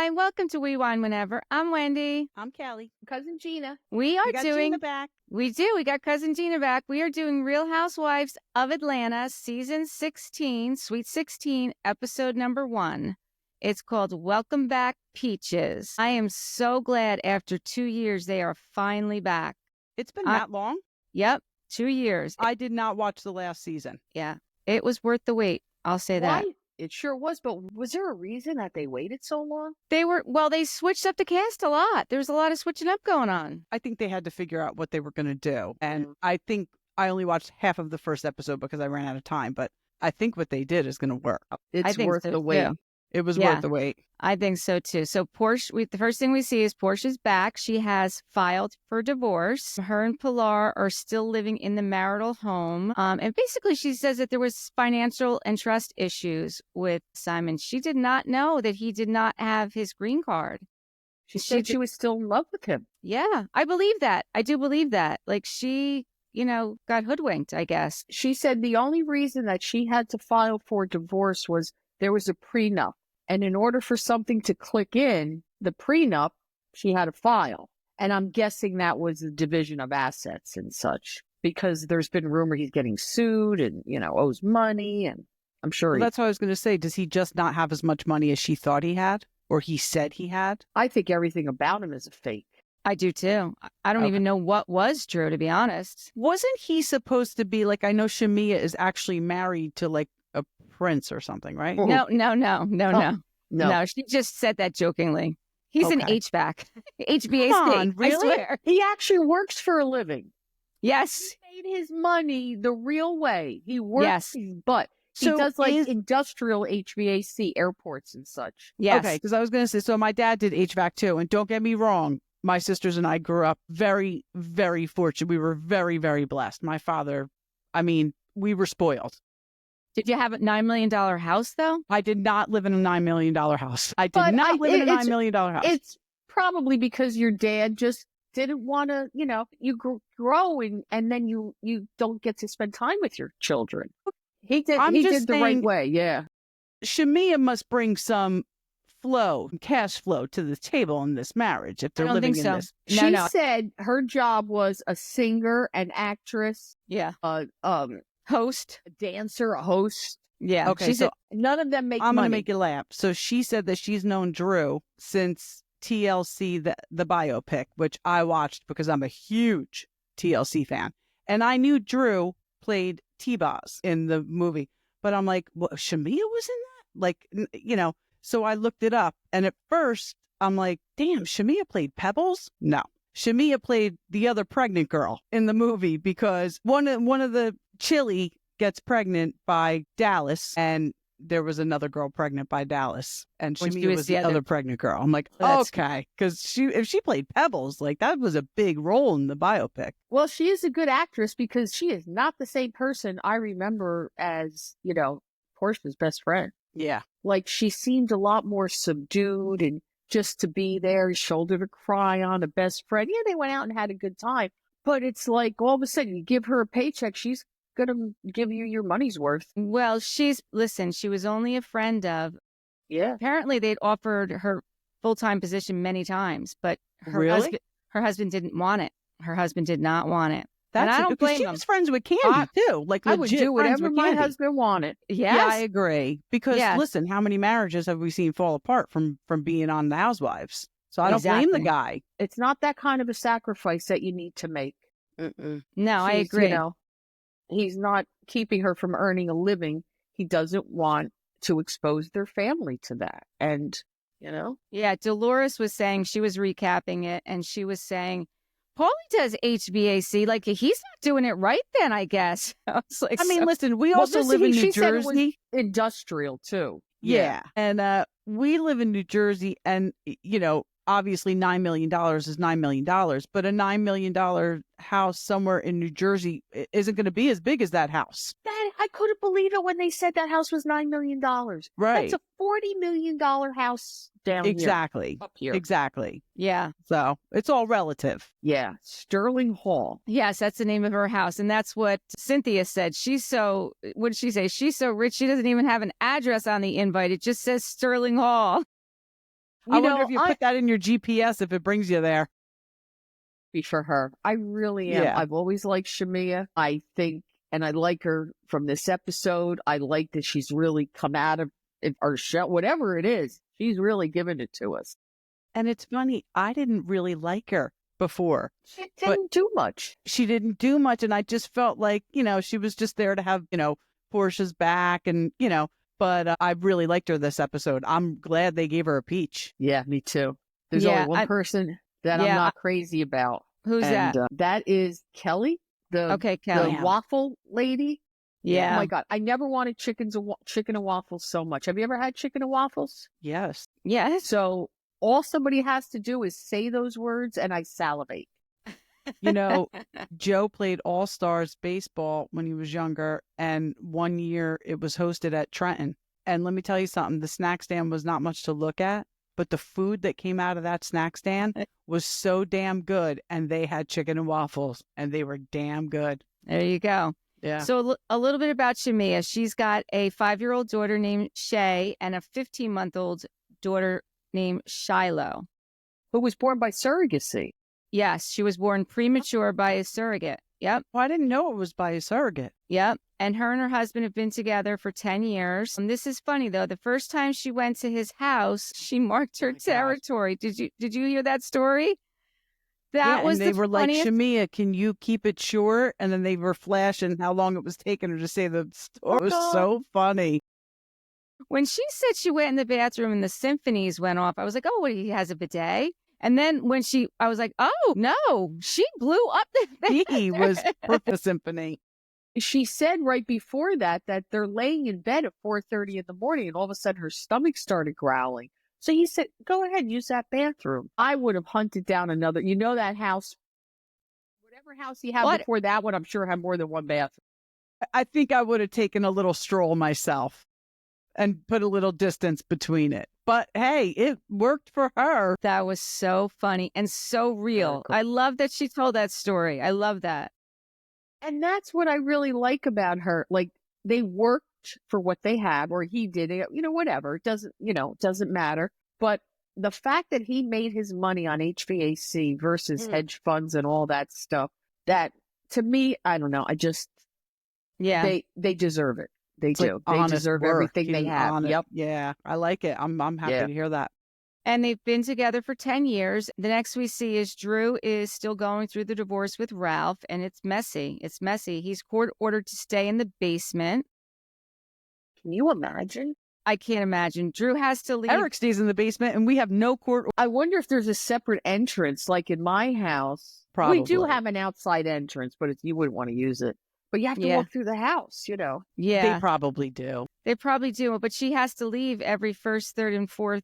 Hi, welcome to We Wine Whenever. I'm Wendy. I'm Kelli. Cousin Gina. We are We got doing. Gina back. We do. We got Cousin Gina back. We are doing Real Housewives of Atlanta, season 16, Sweet 16, episode number 1. It's called Welcome Back, Peaches. I am so glad after 2 years they are finally back. It's been that long? Yep, 2 years. I did not watch the last season. Yeah, it was worth the wait. I'll say that. It sure was, but was there a reason that they waited so long? They switched up the cast a lot. There was a lot of switching up going on. I think they had to figure out what they were going to do. And I think I only watched half of the first episode because I ran out of time. But I think what they did is going to work. It's worth the wait. It was worth the wait. I think so, too. So Porsha, the first thing we see is Portia's back. She has filed for divorce. Her and Pilar are still living in the marital home. And basically, she says that there was financial and trust issues with Simon. She did not know that he did not have his green card. She said she was still in love with him. Yeah, I believe that. I do believe that. Like she, got hoodwinked, I guess. She said the only reason that she had to file for divorce was there was a prenup. And in order for something to click in, the prenup, she had to file. And I'm guessing that was the division of assets and such, because there's been rumor he's getting sued and, owes money. And I'm sure that's what I was going to say. Does he just not have as much money as she thought he had or he said he had? I think everything about him is a fake. I do, too. I don't even know what was true, to be honest. Wasn't he supposed to be I know Shamea is actually married to a prince or something, right? No. No, she just said that jokingly. He's an HVAC. HVAC. Come on, really? I swear. He actually works for a living. Yes. He made his money the real way. He works his butt. He does industrial HVAC, airports and such. Yes. Okay, because I was going to say, so my dad did HVAC too. And don't get me wrong, my sisters and I grew up very, very fortunate. We were very, very blessed. My father, we were spoiled. Did you have a $9 million house, though? I did not live in a $9 million house. I did not live in a $9 million house. It's probably because your dad just didn't want to, you grow and then you don't get to spend time with your children. He did the right way, yeah. Shamea must bring some cash flow to the table in this marriage if they're living in this. She said her job was a singer, an actress, host, a dancer, a host. Yeah. Okay. She said none of them make money. I'm going to make you laugh. So she said that she's known Drew since TLC, the biopic, which I watched because I'm a huge TLC fan. And I knew Drew played T-Boz in the movie. But I'm like, well, Shamea was in that? So I looked it up. And at first, I'm like, damn, Shamea played Pebbles? No. Shamea played the other pregnant girl in the movie because one of the Chili gets pregnant by Dallas, and there was another girl pregnant by Dallas, and Shamea was the other pregnant girl. I'm like, okay, because if she played Pebbles, that was a big role in the biopic. Well, she is a good actress because she is not the same person I remember as, Porsha's best friend. Yeah. She seemed a lot more subdued and just to be there, shoulder to cry on, a best friend. Yeah, they went out and had a good time. But it's all of a sudden you give her a paycheck, she's going to give you your money's worth. Well, she was only a friend of. Yeah. Apparently they'd offered her full-time position many times, but her husband didn't want it. Her husband did not want it. And I don't blame him. She was friends with Candy, too. I would do whatever my husband wanted. Yes. Yeah, I agree. Because, listen, how many marriages have we seen fall apart from being on The Housewives? So I don't blame the guy. It's not that kind of a sacrifice that you need to make. No, I agree. He's not keeping her from earning a living. He doesn't want to expose their family to that. And, Yeah, Dolores was saying, she was recapping it, and she was saying, Paulie does HVAC. He's not doing it right then, I guess. I was like, listen, we also live in New Jersey. Said it was industrial, too. Yeah. And we live in New Jersey, and, obviously $9 million is $9 million, but a $9 million house somewhere in New Jersey isn't going to be as big as that house. I couldn't believe it when they said that house was $9 million. Right. That's a $40 million house down here. Up here. Exactly. Yeah. So it's all relative. Yeah. Stirling Hall. Yes, that's the name of her house. And that's what Cynthia said. What did she say? She's so rich, she doesn't even have an address on the invite. It just says Stirling Hall. I wonder if you put that in your GPS if it brings you there. For her. I really am. Yeah. I've always liked Shamea. I think, and I like her from this episode. I like that she's really come out of it, or whatever it is. She's really given it to us. And it's funny, I didn't really like her before. She didn't do much. She didn't do much. And I just felt like, she was just there to have, Porsha's back and, but I really liked her this episode. I'm glad they gave her a peach. Yeah, me too. There's only one person that I'm not crazy about. Who's that? That is Kelli, Kelli, the waffle lady. Yeah. Oh my God, I never wanted chicken and waffles so much. Have you ever had chicken and waffles? Yes. Yes. So all somebody has to do is say those words, and I salivate. Joe played All-Stars baseball when he was younger, and one year it was hosted at Trenton. And let me tell you something, the snack stand was not much to look at. But the food that came out of that snack stand was so damn good. And they had chicken and waffles, and they were damn good. There you go. Yeah. So a little bit about Shamea. She's got a 5-year-old daughter named Shay and a 15-month-old daughter named Shiloh. Who was born by surrogacy. Yes, she was born premature by a surrogate. Yep. Well, I didn't know it was by a surrogate. Yep. And her husband have been together for 10 years. And this is funny, though. The first time she went to his house, she marked her territory. Did you hear that story? That was and they were funniest... like, Shamea, can you keep it short? And then they were flashing how long it was taking her to say the story. It was so funny. When she said she went in the bathroom and the symphonies went off, I was like, oh, what, he has a bidet? And then I was like, oh, no, she blew up the He was for the symphony. She said right before that they're laying in bed at 4:30 in the morning, and all of a sudden her stomach started growling. So he said, go ahead, use that bathroom. I would have hunted down another, that house, whatever house he had before that one, I'm sure had more than one bathroom. I think I would have taken a little stroll myself and put a little distance between it. But hey, it worked for her. That was so funny and so real. I love that she told that story. I love that. And that's what I really like about her. Like, they worked for what they had, or he did it, whatever. It doesn't matter. But the fact that he made his money on HVAC versus hedge funds and all that stuff, that to me, I don't know. They deserve it. They do. They deserve everything they have. Yep. Yeah. I like it. I'm happy to hear that. And they've been together for 10 years. The next we see is Drew is still going through the divorce with Ralph, and it's messy. It's messy. He's court ordered to stay in the basement. Can you imagine? I can't imagine. Drew has to leave. Eric stays in the basement, and we have no court. I wonder if there's a separate entrance, like in my house. Probably. We do have an outside entrance, but you wouldn't want to use it. But you have to walk through the house, Yeah. They probably do. They probably do. But she has to leave every first, third, and fourth,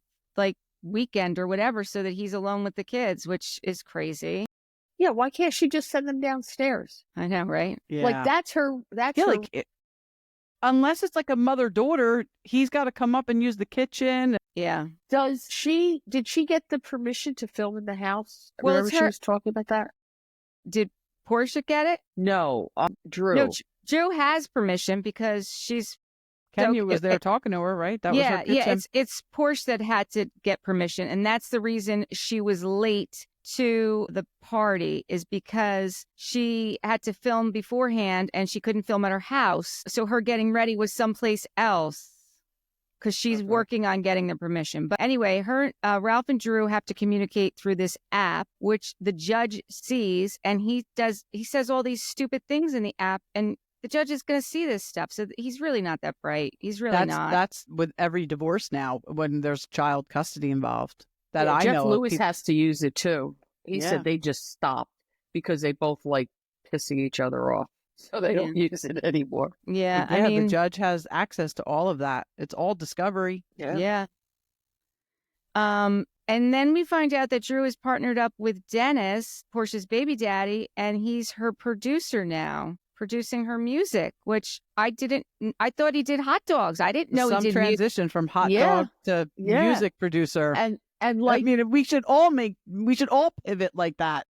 weekend or whatever, so that he's alone with the kids, which is crazy. Yeah, why can't she just send them downstairs? I know, right? Yeah. That's her. Unless it's like a mother-daughter, he's got to come up and use the kitchen. Yeah. Did she get the permission to film in the house? Well, Remember she was talking about that? Did Porsha get it? No, Drew. No, Drew has permission because she's... Kenya was there talking to her, right? That was her kitchen. Yeah, it's Porsche that had to get permission. And that's the reason she was late to the party, is because she had to film beforehand and she couldn't film at her house. So her getting ready was someplace else because she's working on getting the permission. But anyway, Ralph and Drew have to communicate through this app, which the judge sees. And he says all these stupid things in the app, and the judge is going to see this stuff. So he's really not that bright. He's really not. That's with every divorce now when there's child custody involved. I know. Jeff Lewis has to use it too. He said they just stopped because they both like pissing each other off. So they don't use it anymore. Yeah. I mean, the judge has access to all of that. It's all discovery. Yeah. And then we find out that Drew is partnered up with Dennis, Portia's baby daddy, and he's her producer now, producing her music, which I thought he did hot dogs. I didn't know he did transition from hot dog to music producer. And like, I mean, we should all pivot like that.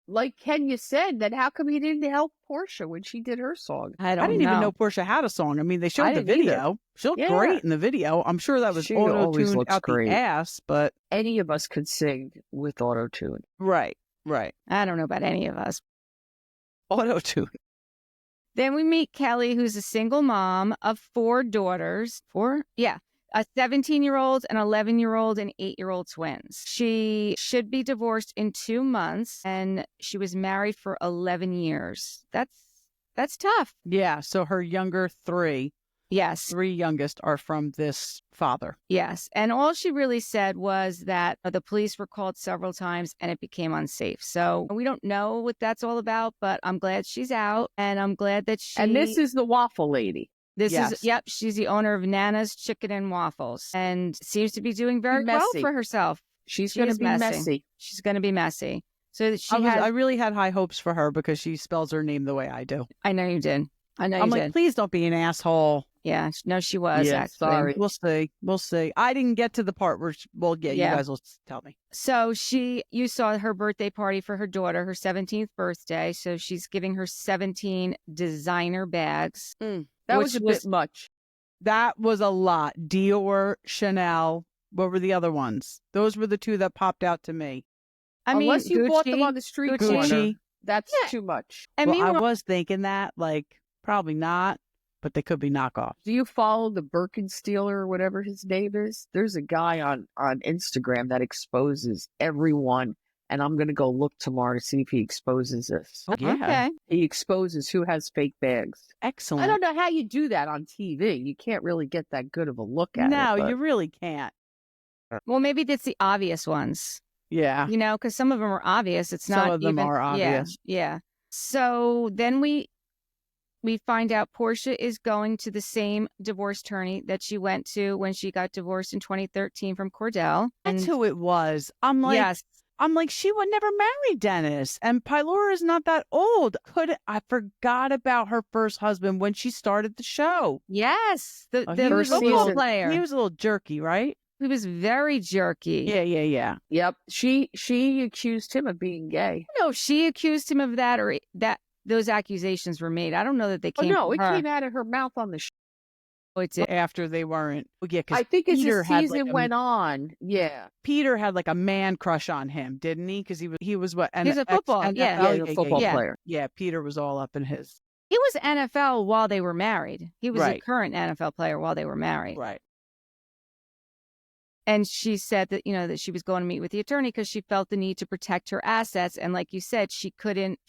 Like Kenya said, that how come he didn't help Porsha when she did her song? I I don't didn't know. even know Porsha had a song. I mean, they I showed the didn't either. video. She looked Yeah. great in the video. I'm sure that was She always auto-tuned looks out great. the ass, but Any of us could sing with auto-tune. right. I don't know about any of us. Auto-tuned. Then we meet Kelli, who's a single mom of 4 daughters. 4? Yeah. A 17-year-old, an 11-year-old, and 8-year-old twins. She should be divorced in 2 months, and she was married for 11 years. That's tough. Yeah, so her younger 3 Yes. youngest are from this father. Yes. And all she really said was that the police were called several times and it became unsafe. So we don't know what that's all about, but I'm glad she's out, and I'm glad that she... And this is the waffle lady. This is, she's the owner of Nana's Chicken and Waffles, and seems to be doing very well Messy. for herself. She's She going to is be messy. She's going to be messy. So that I really had high hopes for her because she spells her name the way I do. I know you did. I know I'm you like, did. please don't be an asshole. Yeah. No, she was, Yeah, actually. sorry. We'll see. I didn't get to the part where Yeah. you guys will tell me. So you saw her birthday party for her daughter, her 17th birthday. So she's giving her 17 designer bags. That Which was a bit much. That was a lot. Dior, Chanel. What were the other ones? Those were the 2 that popped out to me. I mean, Unless you bought them Gucci, on the street Gucci. corner, that's Yeah. too much. And Well, I meanwhile, was thinking that, like, probably not, but they could be knockoffs. Do you follow the Birkenstealer or whatever his name is? There's a guy on Instagram that exposes everyone, and I'm going to go look tomorrow to see if he exposes this. Yeah. okay. He exposes who has fake bags. Excellent. I don't know how you do that on TV. You can't really get that good of a look at No, it. but- you really can't. Well, maybe that's the obvious ones. Yeah. You know, because some of them are obvious. It's Some not of them even, are obvious. Yeah. So then we find out Porsha is going to the same divorce attorney that she went to when she got divorced in 2013 from Cordell. That's who it was. I'm like, yes, she would never marry Dennis, and Pylora is not that old. I forgot about her first husband when she started the show. yes, the he was football season. player. He was a little jerky, right? He was very jerky. Yeah. Yep. She accused him of being gay. No, she accused him of that, or that those accusations were made. I don't know that they Oh, came. no, from it her. came out of her mouth on the show. It did. After they weren't. Yeah, because I think as Peter the had, season like, went on, yeah. Peter had like a man crush on him, didn't he? Because he was what? He was a football, Yeah, he was a football yeah. player. Yeah, Peter was all up in his. He was NFL while they were married. He was a Right. current NFL player while they were married. Right. And she said that, that she was going to meet with the attorney because she felt the need to protect her assets. And like you said, she couldn't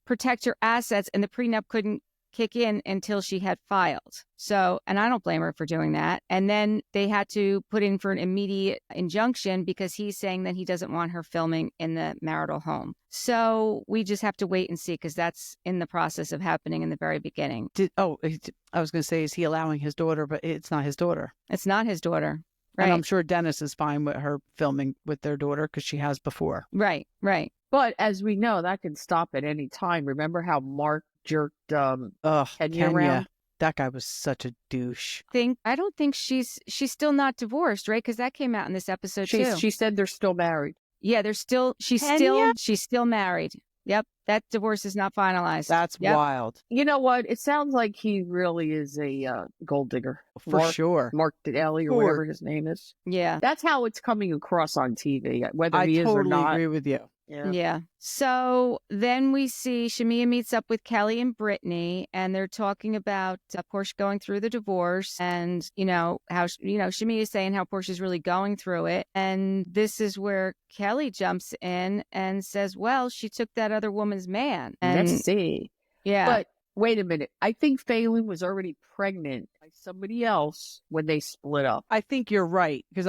protect her assets, and the prenup couldn't kick in until she had filed. So, and I don't blame her for doing that. And then they had to put in for an immediate injunction because he's saying that he doesn't want her filming in the marital home. So we just have to wait and see, because that's in the process of happening in the very beginning. I was going to say, is he allowing his daughter? But it's not his daughter. It's not his daughter. Right. And I'm sure Dennis is fine with her filming with their daughter because she has before. Right. But as we know, that can stop at any time. Remember how Mark jerked Ugh, Kenya around? That guy was such a douche. I don't think she's still not divorced, right? Because that came out in this episode too. She said they're still married. Yeah, she's Kenya? still married. Yep, that divorce is not finalized. That's Yep. wild. You know what? It sounds like he really is a gold digger. For sure. Mark Daly or Sure. whatever his name is. Yeah. That's how it's coming across on TV, whether I he is or totally not. agree with you. Yeah. So then we see Shamea meets up with Kelli and Brittany, and they're talking about Porsha going through the divorce, and how Shamea is saying how Portia's really going through it, and this is where Kelli jumps in and says, "Well, she took that other woman's man." And Let's see. yeah, But wait a minute. I think Phelan was already pregnant by somebody else when they split up. I think you're right because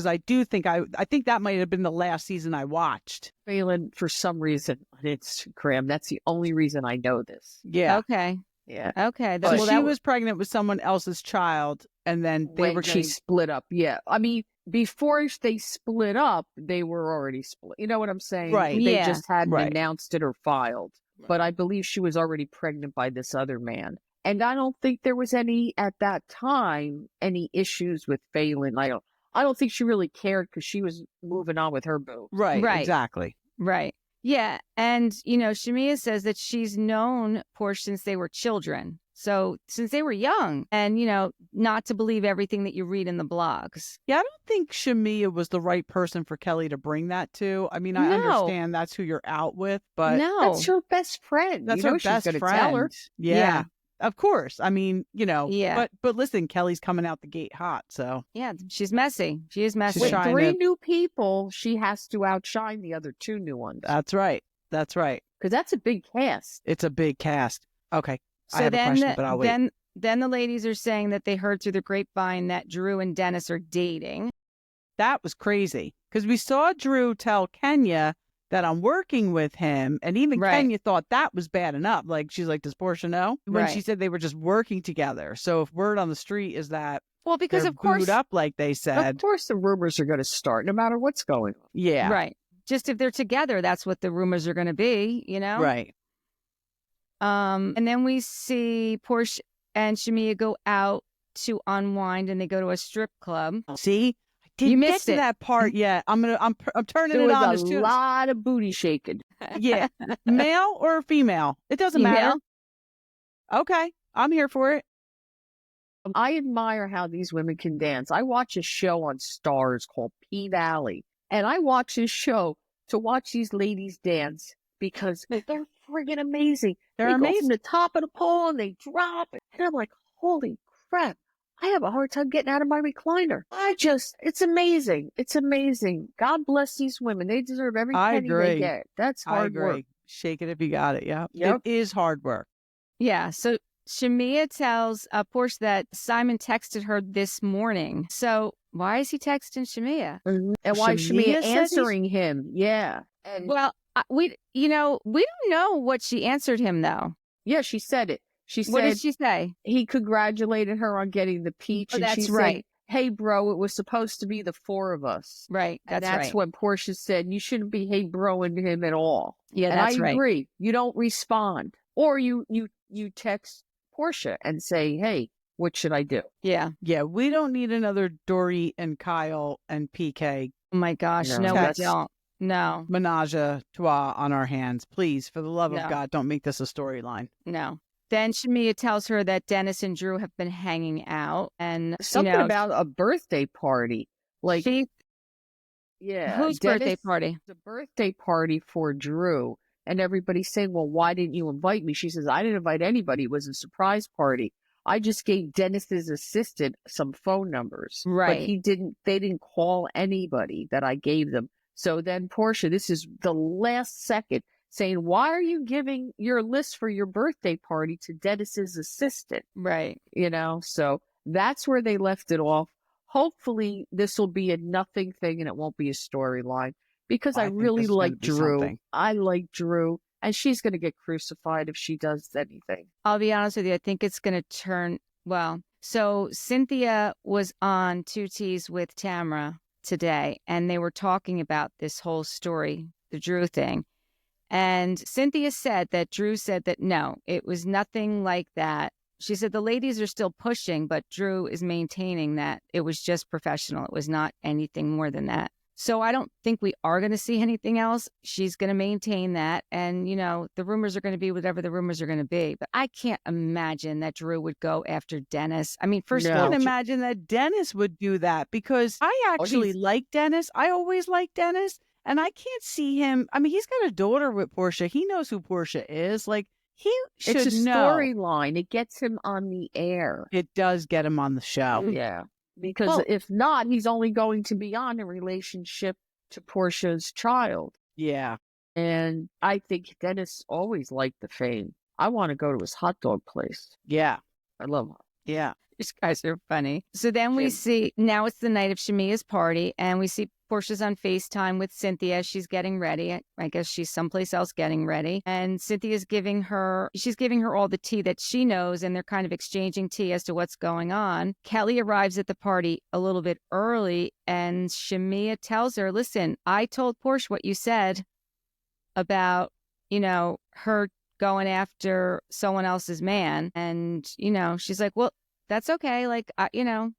I do think I think that might have been the last season I watched. Phelan, for some reason, on Instagram. That's the only reason I know this. Yeah. okay, Yeah. okay. So Well, she was pregnant with someone else's child, and then they When were she getting, split up. Yeah. I mean, before they split up, they were already split. You know what I'm saying? Right. They Yeah. just hadn't Right. announced it or filed. But I believe she was already pregnant by this other man. And I don't think there was at that time, any issues with Phelan. I don't think she really cared because she was moving on with her boo. right, Right. exactly. right. Yeah. And, Shamea says that she's known Porsche since they were children. So since they were young and, not to believe everything that you read in the blogs. Yeah, I don't think Shamea was the right person for Kelli to bring that to. I mean, I No. understand that's who you're out with, but No. That's her best friend. that's you know her she's best gonna friend. Tell her. Yeah. Of course. I mean, Yeah. but listen, Kelly's coming out the gate hot, so Yeah, she's messy. She is messy. She's With trying 3 to- new people, she has to outshine the other 2 new ones. that's right. That's right. Because that's a big cast. It's a big cast. Okay. I So have a question, but I'll wait. then the ladies are saying that they heard through the grapevine that Drew and Dennis are dating. That was crazy because we saw Drew tell Kenya that I'm working with him, and even Right. Kenya thought that was bad enough. Like, she's like, does Porsha know? When she Right. said they were just working together. So if word on the street is that Well, because they're of course, booed up, like they Of said, course, the rumors are going to start no matter what's going on. yeah, right. Just if they're together, that's what the rumors are going to be, right. And then we see Porsche and Shamea go out to unwind, and they go to a strip club. See, I You didn't get missed to it. that part yet. I'm turning There it on was as a soon as- lot of booty shaking. Yeah, male or female, it doesn't matter. Okay, I'm here for it. I admire how these women can dance. I watch a show on Stars called Pete Alley, and I watch this show to watch these ladies dance because they're friggin' amazing. They're They go amazing. from the top of the pole and they drop, and I'm like, holy crap! I have a hard time getting out of my recliner. It's amazing. It's amazing. God bless these women. They deserve every I penny agree. they get. That's I hard agree. work. Shake it if you got it. Yeah, Yep. it is hard work. Yeah. So Shamea tells Porsche that Simon texted her this morning. So why is he texting Shamea? And why Shamea Shamea said answering him? Yeah. And Well, we don't know what she answered him though. yeah, she said it. She What said did she say? he congratulated her on getting the peach. Oh, and that's she right. said, hey, bro, it was supposed to be the 4 of us. Right. And That's that's right. when Porsha said, you shouldn't be hey broing him at all. Yeah, and that's I right. agree. You don't respond. Or you text Porsha and say, hey, what should I do? Yeah. Yeah, we don't need another Dory and Kyle and PK Oh my gosh. No, No, we that's- don't. No. menage a trois on our hands. Please, for the love No. of God, don't make this a storyline. No. Then Shamea tells her that Dennis and Drew have been hanging out, and Something about a birthday party. Like, she, yeah. whose birthday Dennis- party? The birthday party for Drew. And everybody's saying, well, why didn't you invite me? She says, I didn't invite anybody. It was a surprise party. I just gave Dennis's assistant some phone numbers. Right. But they didn't call anybody that I gave them. So then Porsha, this is the last second, saying, why are you giving your list for your birthday party to Dennis's assistant? Right. So that's where they left it off. Hopefully this will be a nothing thing and it won't be a storyline because I I think really this is gonna like be Drew. something. I like Drew and she's going to get crucified if she does anything. I'll be honest with you. I think it's going to turn, well, so Cynthia was on 2Ts with Tamara today, and they were talking about this whole story, the Drew thing. And Cynthia said that Drew said that no, it was nothing like that. She said the ladies are still pushing, but Drew is maintaining that it was just professional. It was not anything more than that. So I don't think we are going to see anything else. She's going to maintain that. And, the rumors are going to be whatever the rumors are going to be. But I can't imagine that Drew would go after Dennis. I mean, first I of all, can't imagine that Dennis would do that because I actually he's- like Dennis. I always like Dennis. And I can't see him. I mean, he's got a daughter with Porsha. He knows who Porsha is. Like, he should It's a know. storyline. It gets him on the air. It does get him on the show. Yeah. Because Well- if not, he's only going to be on a relationship to Portia's child. Yeah. And I think Dennis always liked the fame. I want to go to his hot dog place. Yeah. I love him. Yeah. these guys are funny. So then we Jim. see, now it's the night of Shamea's party, and we see Portia's on FaceTime with Cynthia. She's getting ready. I guess she's someplace else getting ready. And Cynthia's she's giving her all the tea that she knows, and they're kind of exchanging tea as to what's going on. Kelli arrives at the party a little bit early, and Shamea tells her, listen, I told Porsche what you said about, her going after someone else's man. And, she's like, well, that's okay. Like, I'll deal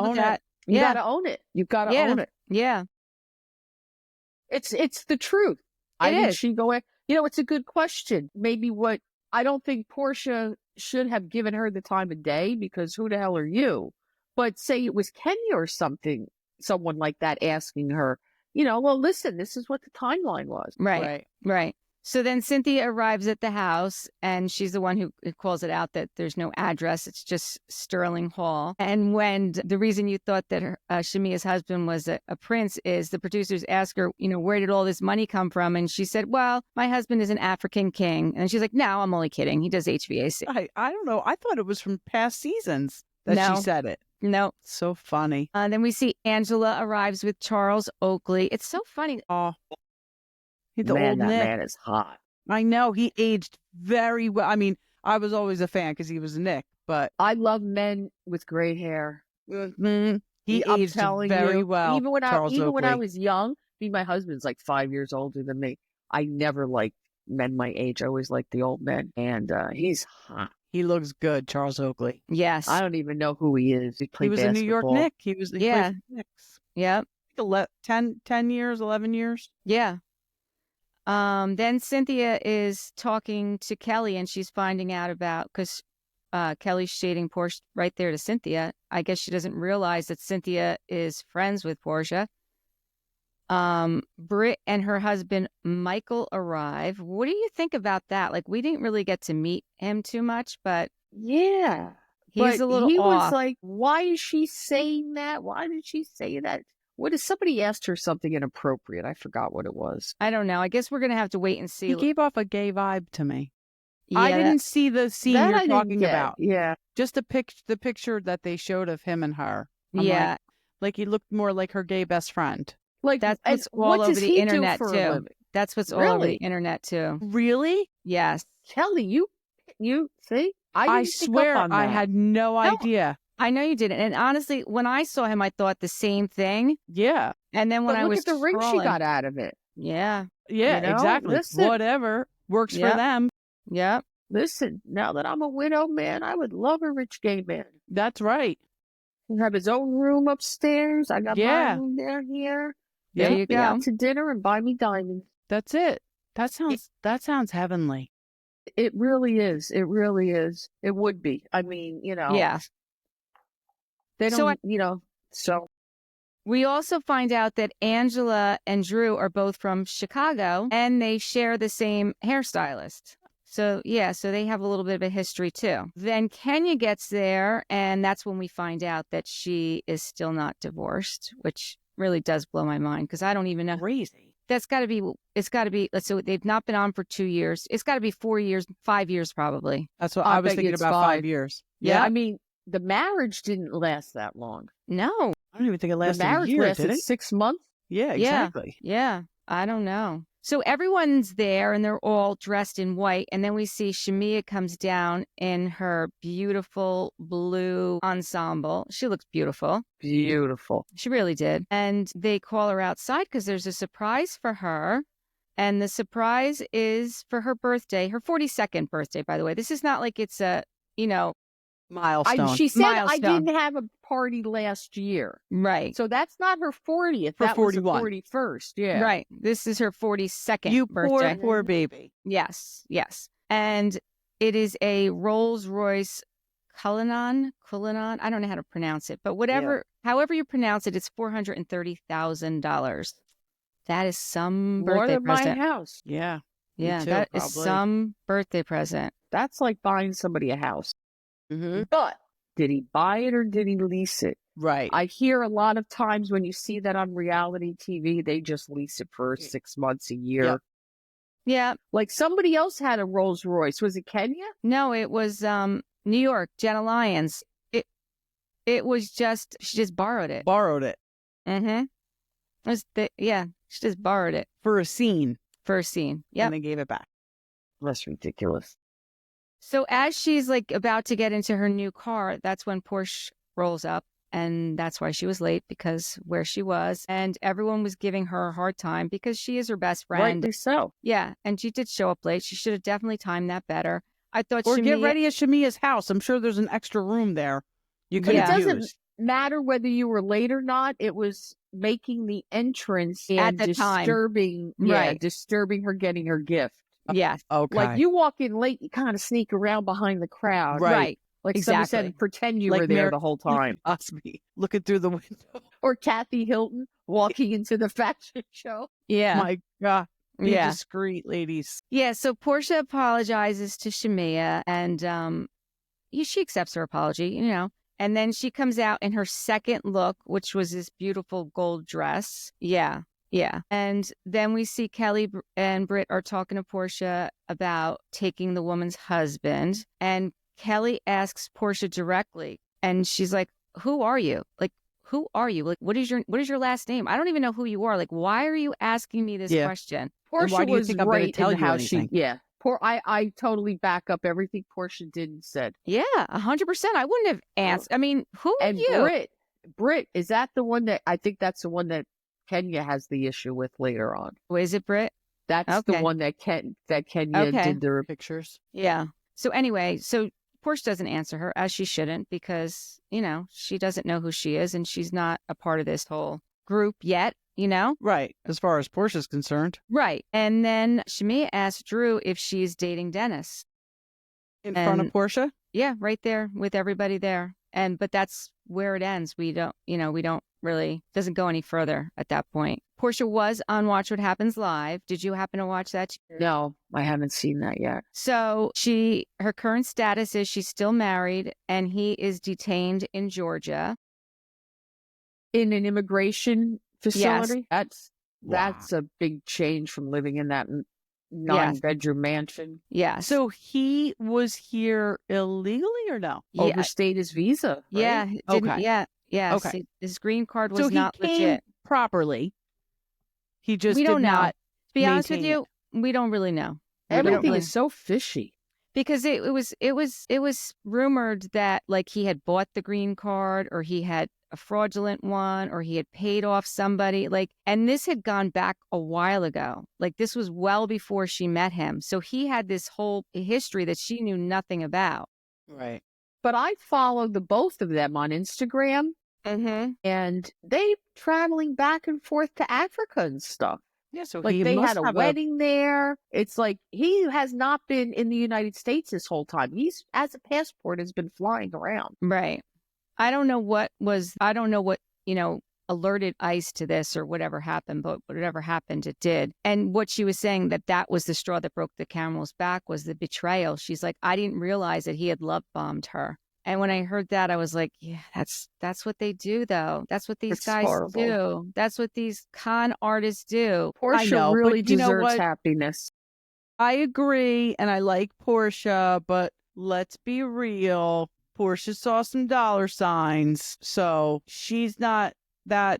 with that. You Yeah. gotta own it. You gotta Yeah. own it. Yeah. It's the truth. Why did is. she go in? It's a good question. Maybe I don't think Porsha should have given her the time of day, because who the hell are you? But say it was Kenya or someone like that asking her, well, listen, this is what the timeline was. Right. So then Cynthia arrives at the house, and she's the one who calls it out that there's no address. It's just Stirling Hall. And when the reason you thought that Shamea's husband was a prince is the producers ask her, where did all this money come from? And she said, well, my husband is an African king. And she's like, no, I'm only kidding. He does HVAC. I don't know. I thought it was from past seasons that she said it. No. So funny. Then we see Angela arrives with Charles Oakley. It's so funny. Oh, That man is hot. I know. He aged very well. I mean, I was always a fan because he was Nick, but I love men with gray hair. he I'm aged telling very you, well. Even when Oakley. I was young, my husband's like 5 years older than me. I never liked men my age. I always liked the old men, and he's hot. He looks good, Charles Oakley. Yes. I don't even know who he is. He was a New York Knick. He played for the Knicks. Yep. 10 years, 11 years. Yeah. Then Cynthia is talking to Kelli, and she's finding out because Kelly's shading Porsha right there to Cynthia. I guess she doesn't realize that Cynthia is friends with Porsha. Britt and her husband Michael arrive. What do you think about that? Like, we didn't really get to meet him too much, but yeah, he's a little he off. was like, why is she saying that? Why did she say that? What is somebody asked her something inappropriate? I forgot what it was. I don't know. I guess we're gonna have to wait and see. He gave off a gay vibe to me. Yeah, I didn't see the scene you're talking about. Yeah, just the picture that they showed of him and her. I'm like he looked more like her gay best friend. Like that's what's all over the internet too. That's what's all over the internet too. Really? Yes. Kelly, you see? I swear I had no idea. I know you didn't. And honestly, when I saw him, I thought the same thing. Yeah. And then when I was look at the ring she got out of it. Yeah. Yeah, exactly. Listen. Whatever works for them. Yep. Listen, now that I'm a widow, man, I would love a rich gay man. That's right. He have his own room upstairs. I got my room down here. There you go. Out to dinner and buy me diamonds. That's it. That sounds heavenly. It really is. It really is. It would be. I mean, Yeah. They don't, so. We also find out that Angela and Drew are both from Chicago, and they share the same hairstylist. So, so they have a little bit of a history too. Then Kenya gets there, and that's when we find out that she is still not divorced, which really does blow my mind because I don't even know. Crazy. It's got to be, let's say they've not been on for 2 years. It's got to be 4 years, 5 years probably. That's what I was thinking about 5 years. Yeah. I mean, the marriage didn't last that long. No. I don't even think it lasted a year. The marriage lasted did it? 6 months. Yeah, exactly. Yeah. I don't know. So everyone's there and they're all dressed in white. And then we see Shamea comes down in her beautiful blue ensemble. She looks beautiful. Beautiful. She really did. And they call her outside because there's a surprise for her. And the surprise is for her birthday, her 42nd birthday, by the way. This is not like it's a, milestone. She said, milestone. I didn't have a party last year. Right. So that's not her 40th. For that 41. was her 41st. Yeah. Right. This is her 42nd You birthday. poor baby. Yes. And it is a Rolls Royce Cullinan. I don't know how to pronounce it, but however you pronounce it, it's $430,000. That is some More birthday than present. my house. Yeah. Yeah, too, that is probably. some birthday present. That's like buying somebody a house. Mm-hmm. But did he buy it or did he lease it? Right. I hear a lot of times when you see that on reality TV, they just lease it for 6 months, a year. Yep. Yeah. Like somebody else had a Rolls Royce. Was it Kenya? No, it was New York, Jenna Lyons. It was just, she just borrowed it. Borrowed it. Mm-hmm. She just borrowed it. For a scene. For a scene. Yep. And they gave it back. That's ridiculous. So as she's like about to get into her new car, that's when Porsche rolls up. And that's why she was late, because where she was. And everyone was giving her a hard time because she is her best friend. Rightly so. Yeah. And she did show up late. She should have definitely timed that better. I thought Or get ready at Shamea's house. I'm sure there's an extra room there. You could have used. matter whether you were late or not. It was making the entrance At and the time. disturbing her getting her gift. Yes. Okay. Like you walk in late, you kind of sneak around behind the crowd. Right. Like somebody Exactly. said, pretend you Like were there Mary- the whole time. Osby looking through the window. Or Kathy Hilton walking into the fashion show. Yeah. My God. Be Yeah. discreet, ladies. Yeah. So Porsha apologizes to Shamea and she accepts her apology, and then she comes out in her second look, which was this beautiful gold dress. Yeah. Yeah. And then we see Kelli and Britt are talking to Porsha about taking the woman's husband. And Kelli asks Porsha directly, and she's like, who are you? Like, who are you? Like, what is your last name? I don't even know who you are. Like, why are you asking me this question? And why Porsha do you was think I'm gonna right tell in you how anything? I totally back up everything Porsha did and said. Yeah, 100%. I wouldn't have answered. I mean, who are And you? Britt, is that the one that I think that's the one that Kenya has the issue with later on? Oh, is it Britt? That's the Okay. one that Kenya Okay. did the Pictures. Yeah. So anyway, Porsche doesn't answer her, as she shouldn't, because, she doesn't know who she is and she's not a part of this whole group yet, Right. As far as Portia's concerned. Right. And then Shamea asks Drew if she's dating Dennis. In front of Porsha? Yeah, right there with everybody there. But that's where it ends. We don't really, doesn't go any further at that point. Porsha was on Watch What Happens Live. Did you happen to watch that? No, I haven't seen that yet. So her current status is she's still married and he is detained in Georgia. In an immigration facility? Yes. That's a big change from living in that 9-bedroom mansion. Yeah. So he was here illegally or no? Yeah. Overstayed his visa. Right? Yeah. Okay. Yeah. Okay. See, his green card was So he not came legit. properly. He just We did don't know. not To be honest with maintain you, we don't really know. Everything is so fishy. Because it was rumored that like he had bought the green card or he had a fraudulent one or he had paid off somebody, and this had gone back a while ago. Like this was well before she met him. So he had this whole history that she knew nothing about. Right. But I followed the both of them on Instagram, and they traveling back and forth to Africa and stuff. Yeah, so Like he they must had a have wedding there. It's like he has not been in the United States this whole time. He's, as a passport, has been flying around. Right. I don't know what, alerted ICE to this or whatever happened, but whatever happened, it did. And what she was saying that was the straw that broke the camel's back was the betrayal. She's like, I didn't realize that he had love bombed her. And when I heard that, I was like, yeah, that's what they do, though. That's what these guys do. That's what these con artists do. Porsha really deserves happiness. I agree, and I like Porsha, but let's be real. Porsha saw some dollar signs, so she's not that,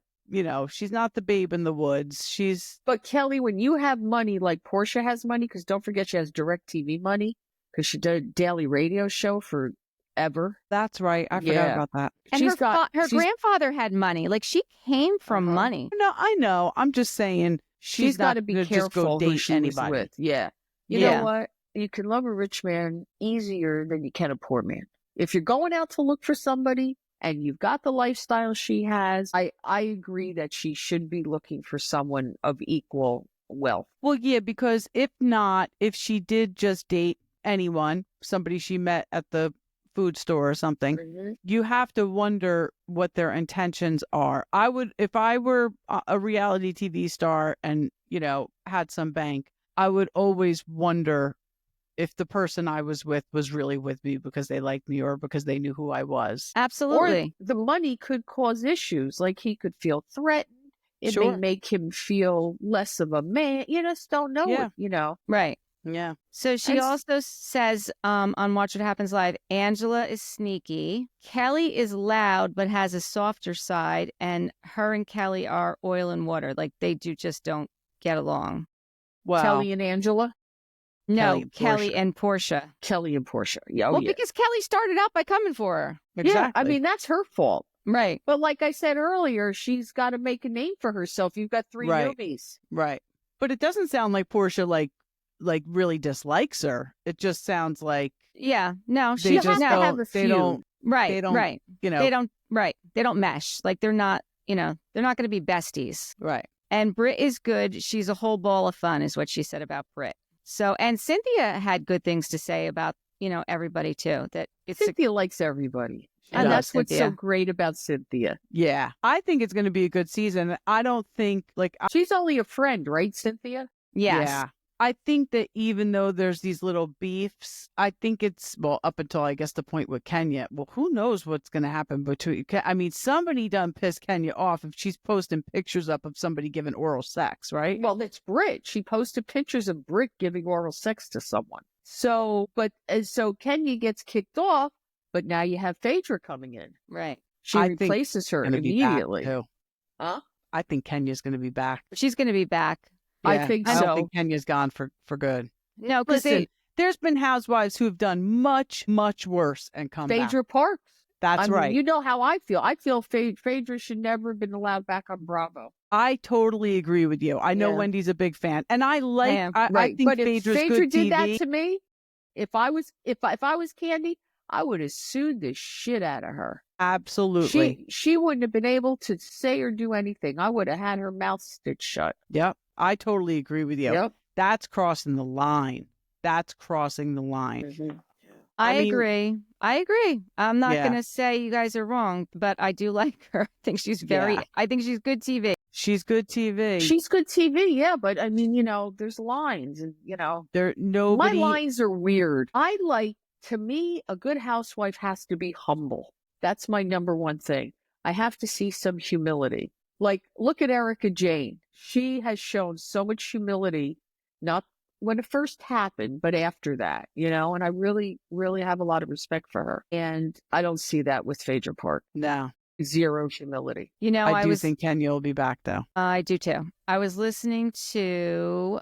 she's not the babe in the woods. But Kelli, when you have money like Porsha has money, because don't forget she has DirecTV money, because she did a daily radio show forever. That's right. I forgot about that. And her grandfather had money. Like she came from money. No, I know. I'm just saying she's got not to be gonna careful just go who date she anybody. was with. Yeah. You know what? You can love a rich man easier than you can a poor man. If you're going out to look for somebody and you've got the lifestyle she has, I agree that she should be looking for someone of equal wealth. Well, yeah, because if she did just date anyone, somebody she met at the food store or something, you have to wonder what their intentions are. I would, if I were a reality TV star and, had some bank, I would always wonder if the person I was with was really with me because they liked me or because they knew who I was. Absolutely. Or the money could cause issues. Like he could feel threatened. It may make him feel less of a man. You just don't know it, Right. Yeah. So she also says on Watch What Happens Live, Angela is sneaky. Kelli is loud but has a softer side. And her and Kelli are oil and water. Like they just don't get along. Well, Kelli and Angela? No, Kelli and Porsha. Kelli and Porsha. Because Kelli started out by coming for her. Exactly. Yeah, I mean, that's her fault. Right. But like I said earlier, she's got to make a name for herself. You've got 3 newbies. Right. But it doesn't sound like Porsha like really dislikes her. It just sounds like no, she has to have a feud. Right. They don't, Right. you know. They don't. Right. They don't mesh. Like they're not. They're not going to be besties. Right. And Britt is good. She's a whole ball of fun, is what she said about Britt. So, and Cynthia had good things to say about everybody too. That Cynthia likes everybody. She And does, that's what's so Cynthia. great about Cynthia. Yeah. I think it's going to be a good season. I don't think She's only a friend, right, Cynthia? Yes. Yeah. I think that even though there's these little beefs, I think it's, up until I guess the point with Kenya. Well, who knows what's going to happen between, I mean, somebody done pissed Kenya off if she's posting pictures up of somebody giving oral sex, right? Well, that's Britt. She posted pictures of Britt giving oral sex to someone. So Kenya gets kicked off, but now you have Phaedra coming in. Right. She I think replaces her Gonna be back, immediately. too. Huh? I think Kenya's going to be back. She's going to be back. I Yeah, think I so. don't think Kenya's gone for good. No, because Listen, there's been housewives who've done much, much worse and come back. Phaedra Parks. That's I mean, right. you know how I feel. I feel Phaedra should never have been allowed back on Bravo. I totally agree with you. I know Yeah. Wendy's a big fan, and I like. am. I think But if Phaedra's Phaedra good did TV. that to me, if I was Candy, I would have sued the shit out of her. Absolutely. She wouldn't have been able to say or do anything. I would have had her mouth stitched shut. Yep. I totally agree with you. Yep. That's crossing the line. That's crossing the line. Mhm. I mean- agree. I agree. I'm not Yeah. going to say you guys are wrong, but I do like her. I think she's Yeah. I think she's good TV. She's good TV. She's good TV, yeah, but I mean, there's lines and, there nobody. my lines are weird. To me, a good housewife has to be humble. That's my number one thing. I have to see some humility. Like, look at Erica Jane. She has shown so much humility, not when it first happened, but after that, and I really, really have a lot of respect for her. And I don't see that with Phaedra Park. No, Zero humility. I do think Kenya will be back though. I do too. I was listening to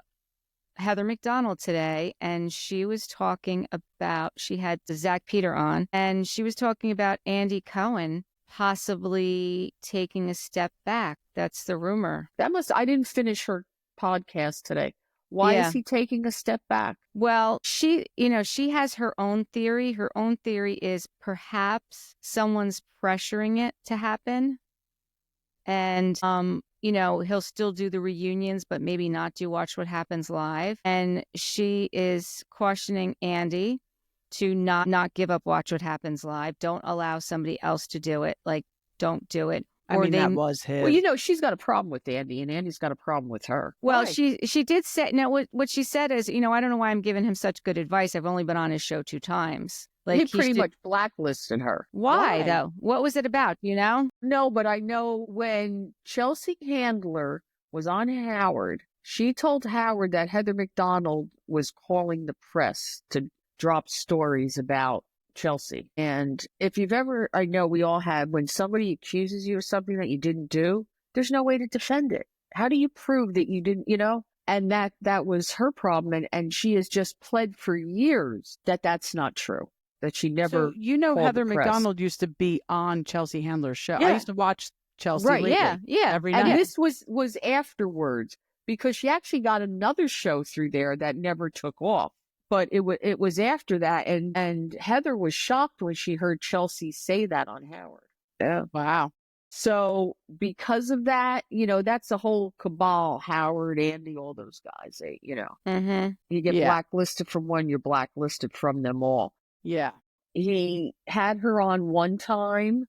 Heather McDonald today, and she was talking about, she had Zach Peter on, and she was talking about Andy Cohen possibly taking a step back. That's the rumor. I didn't finish her podcast today. Why Yeah. is he taking a step back? Well, she has her own theory. Her own theory is perhaps someone's pressuring it to happen. And, he'll still do the reunions, but maybe not do Watch What Happens Live. And she is cautioning Andy to not give up Watch What Happens Live. Don't allow somebody else to do it. Like, don't do it. That was his. Well, she's got a problem with Andy, and Andy's got a problem with her. Well, Why? she did say, now what she said is, I don't know why I'm giving him such good advice. I've only been on his show 2 times. Like, he pretty much blacklisted her. Why though? What was it about? No, but I know when Chelsea Handler was on Howard, she told Howard that Heather McDonald was calling the press to drop stories about Chelsea. And if you've ever, I know we all have, when somebody accuses you of something that you didn't do, there's no way to defend it. How do you prove that you didn't, And that was her problem. And she has just pled for years that that's not true, that she never. So, called Heather the press. McDonald used to be on Chelsea Handler's show. Yeah. I used to watch Chelsea Right, lately, yeah. every And night. this was afterwards, because she actually got another show through there that never took off. But it was after that, and Heather was shocked when she heard Chelsea say that on Howard. Yeah. Wow. So because of that, that's a whole cabal. Howard, Andy, all those guys. Mm-hmm. You get Yeah. blacklisted from one, you're blacklisted from them all. Yeah. He had her on one time,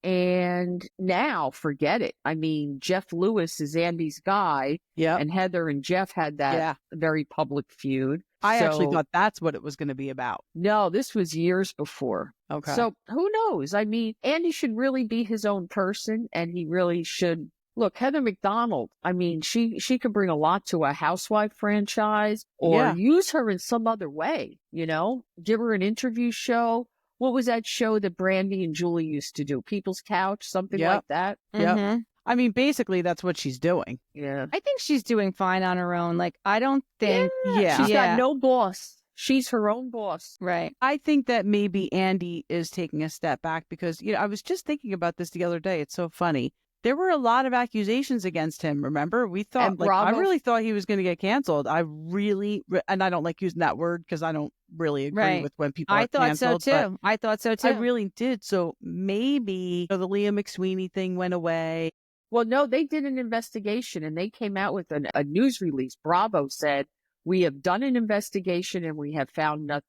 and now forget it. I mean, Jeff Lewis is Andy's guy, Yeah. and Heather and Jeff had that Yeah. very public feud. I actually So- thought that's what it was going to be about. No, this was years before. Okay. So who knows? I mean, Andy should really be his own person, and he really should. Look, Heather McDonald, I mean, she could bring a lot to a housewife franchise, or Yeah. use her in some other way, give her an interview show. What was that show that Brandy and Julie used to do? People's Couch, something Yep. like that. Yep. Mm-hmm. I mean, basically, that's what she's doing. Yeah. I think she's doing fine on her own. Like, I don't think, Yeah. She's Yeah. got no boss. She's her own boss. right. I think that maybe Andy is taking a step back because, I was just thinking about this the other day. It's so funny. There were a lot of accusations against him, remember? We thought, And like, I Bravo- really thought he was going to get canceled. I really, and I don't like using that word because I don't really agree Right. with when people I are thought so canceled. but too. I thought so too. I really did. So maybe the Leah McSweeney thing went away. Well, no, they did an investigation and they came out with a news release. Bravo said, we have done an investigation and we have found that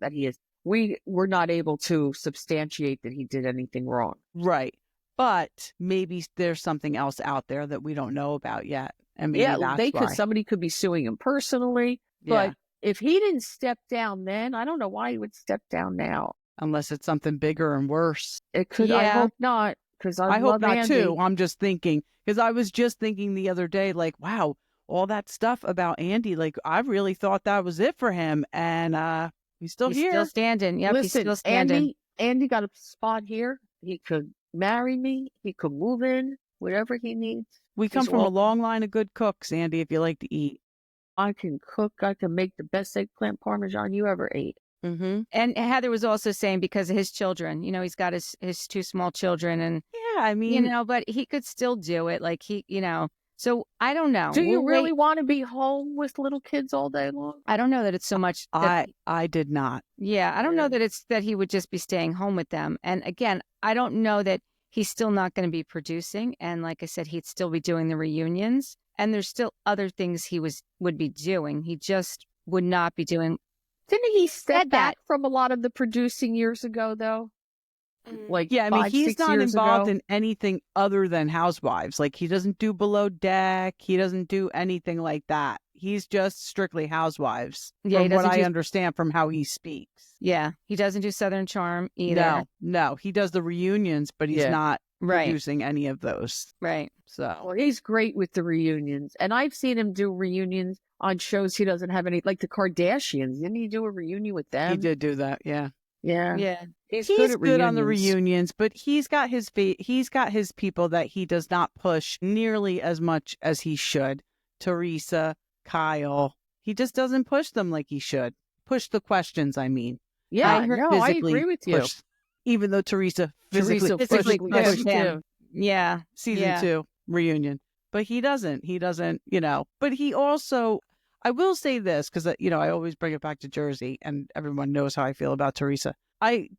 we were not able to substantiate that he did anything wrong. Right. But maybe there's something else out there that we don't know about yet. And maybe that's why. Somebody could be suing him personally. Yeah. But if he didn't step down then, I don't know why he would step down now. Unless it's something bigger and worse. It could, I Yeah. hope not, because I hope love not Andy. too. I'm just thinking, because I was just thinking the other day, like, wow, all that stuff about Andy, like, I really thought that was it for him. And he's still He's here. still standing. Yep, he's Listen, still standing. Andy got a spot here. He could marry me. He could move in, whatever he needs. We come He's from a welcome. long line of good cooks, Andy, if you like to eat. I can cook. I can make the best eggplant parmesan you ever ate. Mm-hmm. And Heather was also saying because of his children, he's got his two small children and, Yeah, I mean, but he could still do it. Like so I don't know. Do you We'll really wait. want to be home with little kids all day long? I don't know that it's so much. That, I did not. yeah, I don't Yeah. know that it's that he would just be staying home with them. And again, I don't know that he's still not going to be producing. And like I said, he'd still be doing the reunions. And there's still other things he would be doing. He just would not be doing. Didn't he step Said back from a lot of the producing years ago, though? Like, Yeah, I mean, 5, he's 6 not years involved ago? in anything other than Housewives. Like, he doesn't do Below Deck. He doesn't do anything like that. He's just strictly Housewives. Yeah, he from what doesn't I do- understand from how he speaks. Yeah, he doesn't do Southern Charm either. No, he does the reunions, but he's Yeah. not Right, producing any of those. right. So Well, he's great with the reunions. And I've seen him do reunions on shows he doesn't have any, like the Kardashians. Didn't he do a reunion with them? he did do that. Yeah, Yeah. Yeah. He's he's good at on the reunions. reunions, but he's got his people that he does not push nearly as much as he should. Teresa, Kyle, he just doesn't push them like he should. Push the questions, I mean. Yeah, I heard no, I Physically agree with you. push- even though Teresa physically physically pushed pushed him. too. Yeah. season Yeah. 2 reunion, but he doesn't, but he also, I will say this because I always bring it back to Jersey and everyone knows how I feel about Teresa. I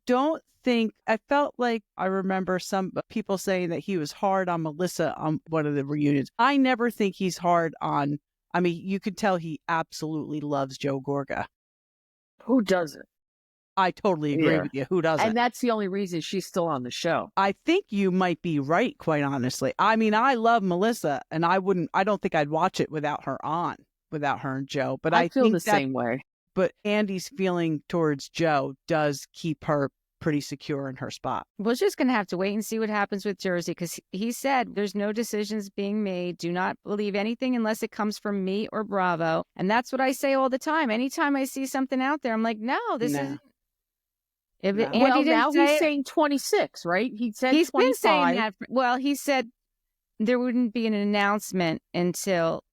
felt like I remember some people saying that he was hard on Melissa on one of the reunions. I never think he's hard on, I mean, you could tell he absolutely loves Joe Gorga. Who doesn't? I totally agree Yeah. with you. Who doesn't? And that's the only reason she's still on the show. I think you might be right, quite honestly. I mean, I love Melissa, and I don't think I'd watch it without her and Joe. But I feel think the same way. But Andy's feeling towards Joe does keep her pretty secure in her spot. We're just going to have to wait and see what happens with Jersey because he said there's no decisions being made. Do not believe anything unless it comes from me or Bravo. And that's what I say all the time. Anytime I see something out there, I'm like, no, this No. isn't. If No. Andy Well, didn't now say he's it, saying 26, right? He said he's 25. been saying that. Well, he said there wouldn't be an announcement until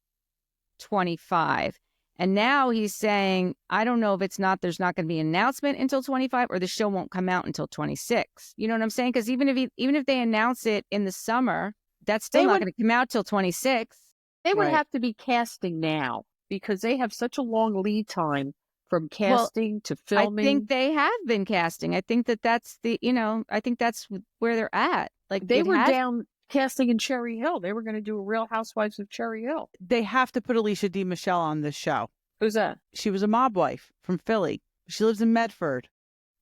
25. And now he's saying, I don't know if there's not going to be an announcement until 25 or the show won't come out until 26. You know what I'm saying? Because even if they announce it in the summer, that's still not going to come out till 26. They would Right. have to be casting now because they have such a long lead time from casting to filming. I think they have been casting. I think that's I think that's where they're at. Like they were down casting in Cherry Hill. They were going to do a Real Housewives of Cherry Hill. They have to put Alicia D. Michelle on this show. Who's that? She was a mob wife from Philly. She lives in Medford.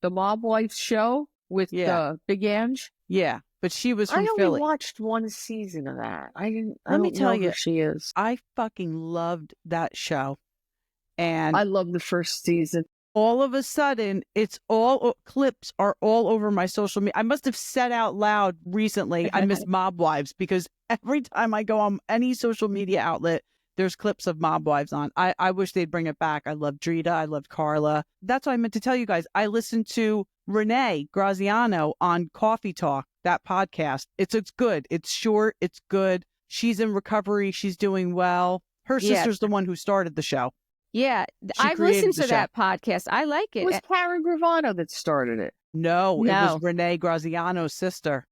The Mob Wife show with Big Ange? Yeah, but she was from I only Philly. watched one season of that. I Let me don't tell know you, who she is. I fucking loved that show. And I love the first season. all of a sudden, clips are all over my social media. I must have said out loud recently, I miss Mob Wives, because every time I go on any social media outlet, there's clips of Mob Wives on. I wish they'd bring it back. I love Drita. I loved Carla. That's what I meant to tell you guys. I listened to Renee Graziano on Coffee Talk, that podcast. It's good. It's short. It's good. She's in recovery. She's doing well. Her sister's the one who started the show. Yeah, She I've created listened the to show. that podcast. I like It it. was Karen Gravano that started it. No, it No. was Renee Graziano's sister.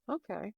Okay.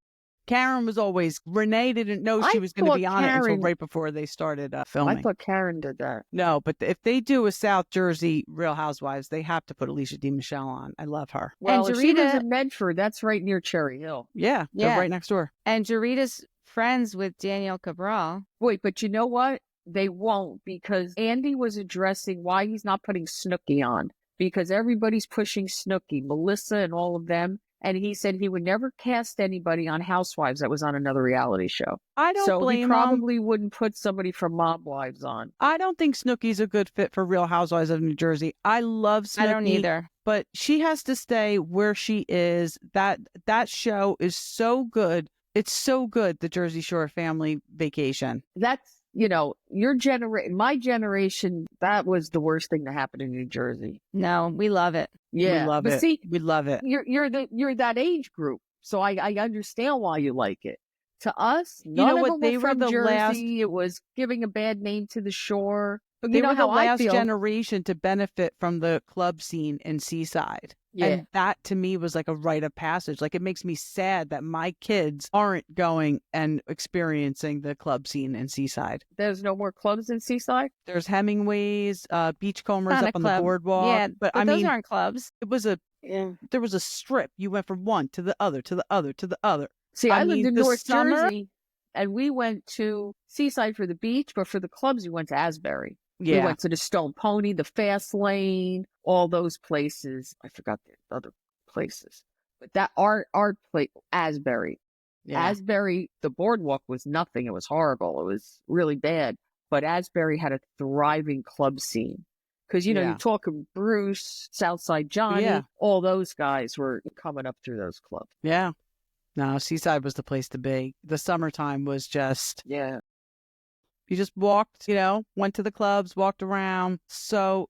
Karen was always, Renee didn't know she I was going to thought be on it until Karen- right before they started I filming. thought Karen did that. No, but if they do a South Jersey Real Housewives, they have to put Alicia DiMichele on. I love her. Well, if she was Jarita- in Medford, that's right near Cherry Hill. Yeah, they're Yeah. right next door. And Jarita's friends with Danielle Cabral. Wait, but you know what? They won't, because Andy was addressing why he's not putting Snooki on, because everybody's pushing Snooki, Melissa and all of them. And he said he would never cast anybody on Housewives that was on another reality show. I don't So blame he him. probably wouldn't put somebody from Mob Wives on. I don't think Snooki's a good fit for Real Housewives of New Jersey. I love Snooki. I don't either. But she has to stay where she is. That show is so good. It's so good, the Jersey Shore Family Vacation. That's, my generation, that was the worst thing to happen in New Jersey. No, we love it. Yeah. We love but it. see, We love it. you're that age group. So I understand why you like it. To us, know none of what? them They were were from the Jersey. last- It was giving a bad name to the shore. But They you know were the how I last feel. generation to benefit from the club scene in Seaside. Yeah. And that to me was like a rite of passage. Like, it makes me sad that my kids aren't going and experiencing the club scene in Seaside. There's no more clubs in Seaside. There's Hemingway's, Beachcombers Not a up on the club. boardwalk. Yeah, but I those mean, aren't clubs. it was there was a strip. You went from one to the other, to the other, to the other. See, I I lived mean, in the North summer- Jersey, and we went to Seaside for the beach, but for the clubs, we went to Asbury. Yeah. We went to the Stone Pony, the Fast Lane, all those places. I forgot the other places, but that art place, Asbury. Yeah. Asbury, the boardwalk was nothing. It was horrible. It was really bad. But Asbury had a thriving club scene. Because, Yeah. you're talking Bruce, Southside Johnny, Yeah. all those guys were coming up through those clubs. Yeah. No, Seaside was the place to be. The summertime was just, Yeah. you just walked, went to the clubs, walked around. So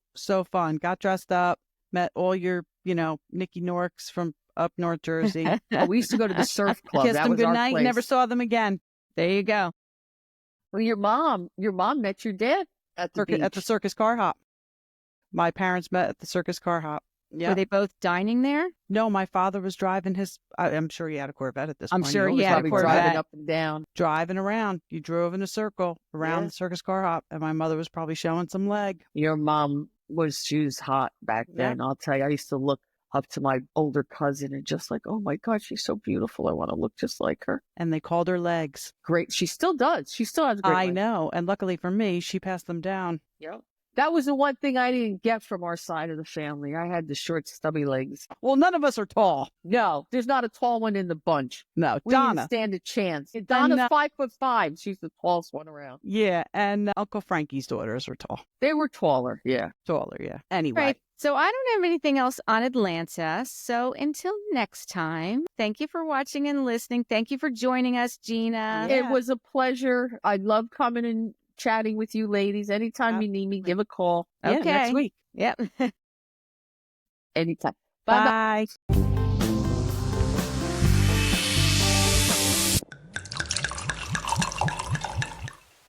fun. Got dressed up, met all your, Nikki Norks from up North Jersey. Oh, we used to go to the surf club. Kissed That them was our goodnight, place. never saw them again. There you go. Well, your mom met your dad at the At the beach. Circus Car Hop. My parents met at the Circus Car Hop. Yeah. Were they both dining there? No, my father was driving his, I'm sure he had a Corvette at this I'm point. sure he always had a Probably drove Corvette. driving up and down. Driving around. You drove in a circle around Yeah. the Circus Car Hop, and my mother was probably showing some leg. Your mom she was hot back then. I'll tell you, I used to look up to my older cousin and just like, oh my God, she's so beautiful. I want to look just like her. And they called her legs. Great. She still does. She still has great I legs. know. And luckily for me, she passed them down. Yep. That was the one thing I didn't get from our side of the family. I had the short, stubby legs. Well, none of us are tall. No, there's not a tall one in the bunch. No, We didn't Donna. stand a chance. Donna's 5'5". She's the tallest one around. Yeah, and Uncle Frankie's daughters were tall. They were taller. Yeah. Taller, yeah. Anyway. Right. So I don't have anything else on Atlanta. So until next time, thank you for watching and listening. Thank you for joining us, Gina. Yeah. It was a pleasure. I love coming and chatting with you ladies. Anytime you need me, give a call. Yeah, Okay. next week. Yep. Anytime. Bye-bye. Bye.